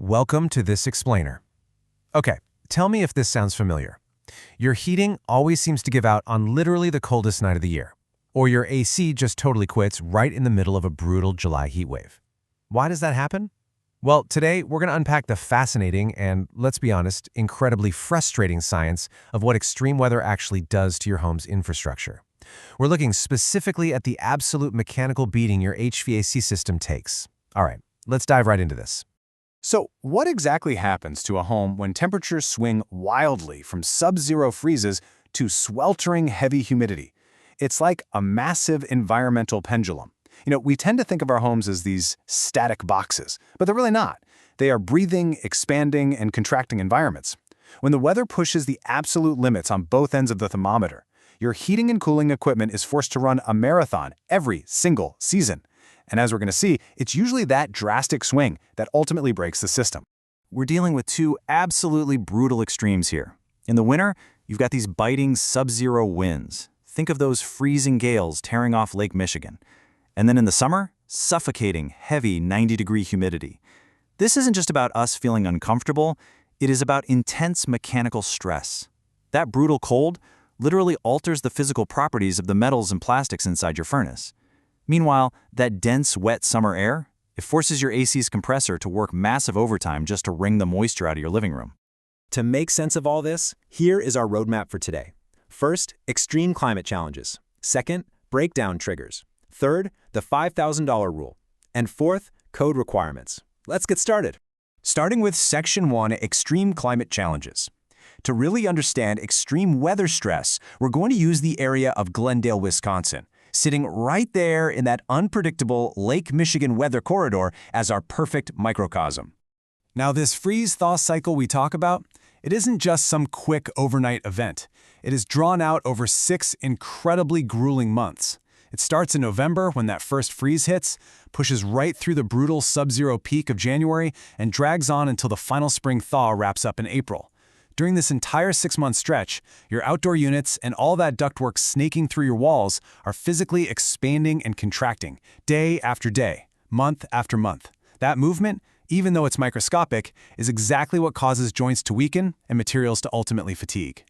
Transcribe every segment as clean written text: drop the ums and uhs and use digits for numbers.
Welcome to This Explainer. Okay, tell me if this sounds familiar. Your heating always seems to give out on literally the coldest night of the year, or your AC just totally quits right in the middle of a brutal July heat wave. Why does that happen? Well, today we're going to unpack the fascinating and, let's be honest, incredibly frustrating science of what extreme weather actually does to your home's infrastructure. We're looking specifically at the absolute mechanical beating your HVAC system takes. All right, let's dive right into this. So, what exactly happens to a home when temperatures swing wildly from sub-zero freezes to sweltering heavy humidity? It's like a massive environmental pendulum. We tend to think of our homes as these static boxes, but they're really not. They are breathing, expanding, and contracting environments. When the weather pushes the absolute limits on both ends of the thermometer, your heating and cooling equipment is forced to run a marathon every single season. And as we're going to see, it's usually that drastic swing that ultimately breaks the system. We're dealing with two absolutely brutal extremes here. In the winter, you've got these biting sub-zero winds. Think of those freezing gales tearing off Lake Michigan. And then in the summer, suffocating, heavy 90-degree humidity. This isn't just about us feeling uncomfortable, it is about intense mechanical stress. That brutal cold literally alters the physical properties of the metals and plastics inside your furnace. Meanwhile, that dense, wet summer air, it forces your AC's compressor to work massive overtime just to wring the moisture out of your living room. To make sense of all this, here is our roadmap for today. First, extreme climate challenges. Second, breakdown triggers. Third, the $5,000 rule. And fourth, code requirements. Let's get started. Starting with Section 1, Extreme Climate Challenges. To really understand extreme weather stress, we're going to use the area of Glendale, Wisconsin, sitting right there in that unpredictable Lake Michigan weather corridor as our perfect microcosm. Now, this freeze-thaw cycle we talk about, it isn't just some quick overnight event. It is drawn out over 6 incredibly grueling months. It starts in November when that first freeze hits, pushes right through the brutal sub-zero peak of January, and drags on until the final spring thaw wraps up in April. During this entire 6-month stretch, your outdoor units and all that ductwork snaking through your walls are physically expanding and contracting, day after day, month after month. That movement, even though it's microscopic, is exactly what causes joints to weaken and materials to ultimately fatigue.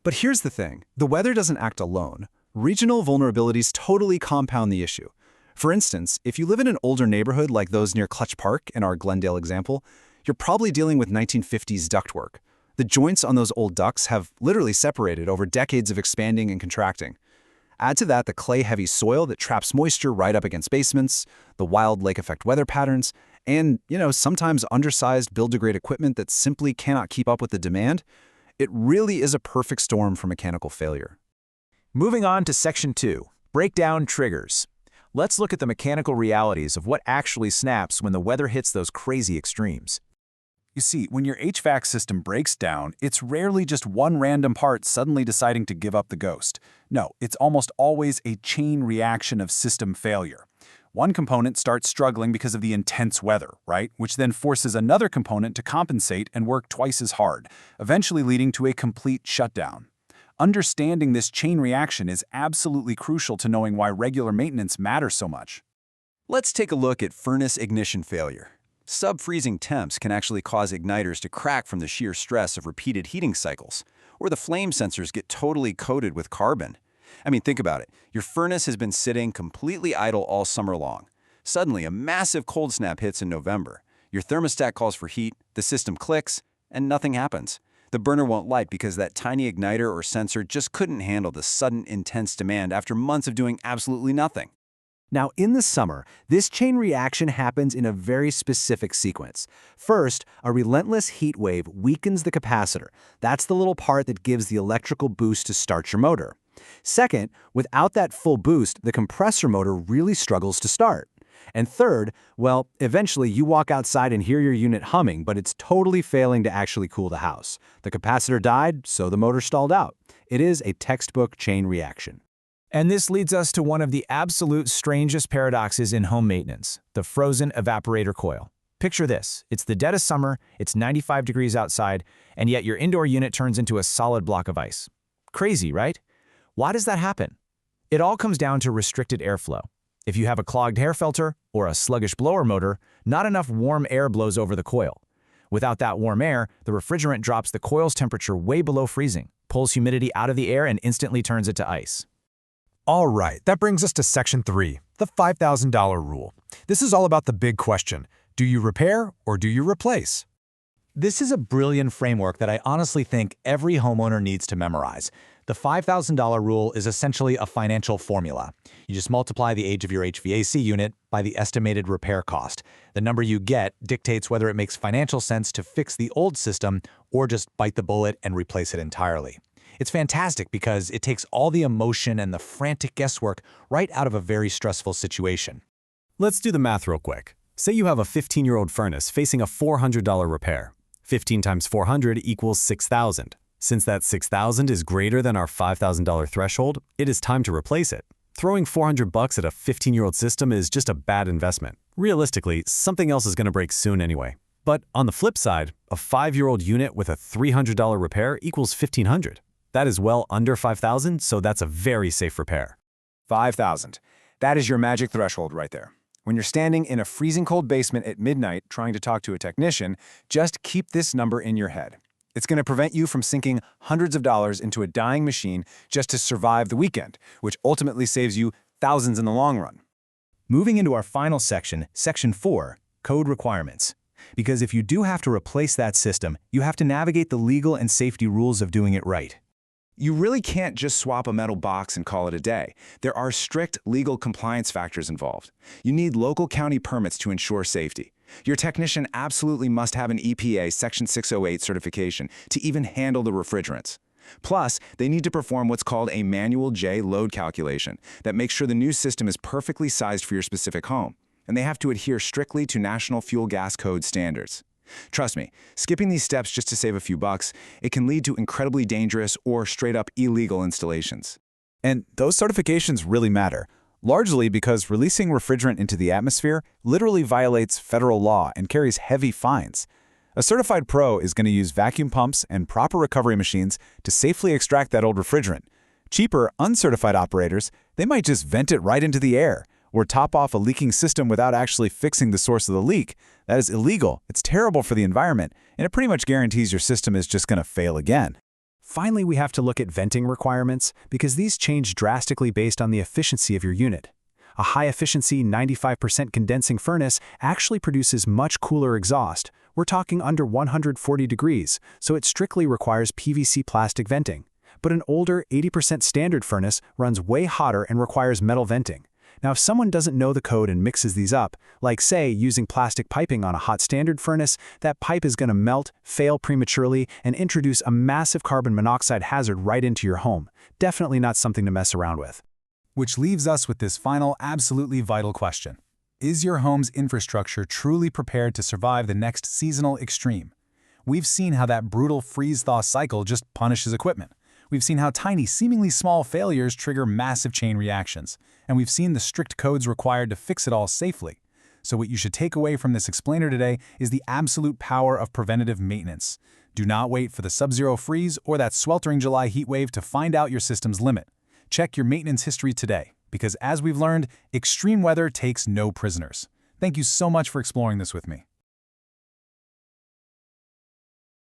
But here's the thing, the weather doesn't act alone. Regional vulnerabilities totally compound the issue. For instance, if you live in an older neighborhood like those near Clutch Park in our Glendale example, you're probably dealing with 1950s ductwork. The joints on those old ducts have literally separated over decades of expanding and contracting. Add to that the clay-heavy soil that traps moisture right up against basements, the wild lake effect weather patterns, and, sometimes undersized build-to-grade equipment that simply cannot keep up with the demand. It really is a perfect storm for mechanical failure. Moving on to Section 2, Breakdown Triggers. Let's look at the mechanical realities of what actually snaps when the weather hits those crazy extremes. You see, when your HVAC system breaks down, it's rarely just one random part suddenly deciding to give up the ghost. No, it's almost always a chain reaction of system failure. One component starts struggling because of the intense weather, right? Which then forces another component to compensate and work twice as hard, eventually leading to a complete shutdown. Understanding this chain reaction is absolutely crucial to knowing why regular maintenance matters so much. Let's take a look at furnace ignition failure. Sub-freezing temps can actually cause igniters to crack from the sheer stress of repeated heating cycles, or the flame sensors get totally coated with carbon. Think about it. Your furnace has been sitting completely idle all summer long. Suddenly, a massive cold snap hits in November. Your thermostat calls for heat, the system clicks, and nothing happens. The burner won't light because that tiny igniter or sensor just couldn't handle the sudden, intense demand after months of doing absolutely nothing. Now, in the summer, this chain reaction happens in a very specific sequence. First, a relentless heat wave weakens the capacitor. That's the little part that gives the electrical boost to start your motor. Second, without that full boost, the compressor motor really struggles to start. And third, well, eventually you walk outside and hear your unit humming, but it's totally failing to actually cool the house. The capacitor died, so the motor stalled out. It is a textbook chain reaction. And this leads us to one of the absolute strangest paradoxes in home maintenance, the frozen evaporator coil. Picture this. It's the dead of summer, it's 95 degrees outside, and yet your indoor unit turns into a solid block of ice. Crazy, right? Why does that happen? It all comes down to restricted airflow. If you have a clogged air filter or a sluggish blower motor, not enough warm air blows over the coil. Without that warm air, the refrigerant drops the coil's temperature way below freezing, pulls humidity out of the air, and instantly turns it to ice. All right, that brings us to Section 3, the $5,000 rule. This is all about the big question: do you repair or do you replace? This is a brilliant framework that I honestly think every homeowner needs to memorize. The $5,000 rule is essentially a financial formula. You just multiply the age of your HVAC unit by the estimated repair cost. The number you get dictates whether it makes financial sense to fix the old system or just bite the bullet and replace it entirely. It's fantastic because it takes all the emotion and the frantic guesswork right out of a very stressful situation. Let's do the math real quick. Say you have a 15-year-old furnace facing a $400 repair. 15 times 400 equals $6,000. Since that $6,000 is greater than our $5,000 threshold, it is time to replace it. Throwing $400 at a 15-year-old system is just a bad investment. Realistically, something else is going to break soon anyway. But on the flip side, a 5-year-old unit with a $300 repair equals $1,500. That is well under $5,000, so that's a very safe repair. $5,000. That is your magic threshold right there. When you're standing in a freezing cold basement at midnight trying to talk to a technician, just keep this number in your head. It's going to prevent you from sinking hundreds of dollars into a dying machine just to survive the weekend, which ultimately saves you thousands in the long run. Moving into our final section, Section 4, Code Requirements. Because if you do have to replace that system, you have to navigate the legal and safety rules of doing it right. You really can't just swap a metal box and call it a day. There are strict legal compliance factors involved. You need local county permits to ensure safety. Your technician absolutely must have an EPA Section 608 certification to even handle the refrigerants. Plus, they need to perform what's called a Manual J load calculation that makes sure the new system is perfectly sized for your specific home. And they have to adhere strictly to National Fuel Gas Code standards. Trust me, skipping these steps just to save a few bucks, it can lead to incredibly dangerous or straight-up illegal installations. And those certifications really matter, largely because releasing refrigerant into the atmosphere literally violates federal law and carries heavy fines. A certified pro is going to use vacuum pumps and proper recovery machines to safely extract that old refrigerant. Cheaper, uncertified operators, they might just vent it right into the air, or top off a leaking system without actually fixing the source of the leak. That is illegal, it's terrible for the environment, and it pretty much guarantees your system is just going to fail again. Finally, we have to look at venting requirements because these change drastically based on the efficiency of your unit. A high-efficiency 95% condensing furnace actually produces much cooler exhaust. We're talking under 140 degrees, so it strictly requires PVC plastic venting. But an older 80% standard furnace runs way hotter and requires metal venting. Now, if someone doesn't know the code and mixes these up, like say using plastic piping on a hot standard furnace, that pipe is going to melt, fail prematurely, and introduce a massive carbon monoxide hazard right into your home. Definitely not something to mess around with. Which leaves us with this final, absolutely vital question. Is your home's infrastructure truly prepared to survive the next seasonal extreme? We've seen how that brutal freeze-thaw cycle just punishes equipment. We've seen how tiny, seemingly small failures trigger massive chain reactions. And we've seen the strict codes required to fix it all safely. So what you should take away from this explainer today is the absolute power of preventative maintenance. Do not wait for the sub-zero freeze or that sweltering July heat wave to find out your system's limit. Check your maintenance history today, because as we've learned, extreme weather takes no prisoners. Thank you so much for exploring this with me.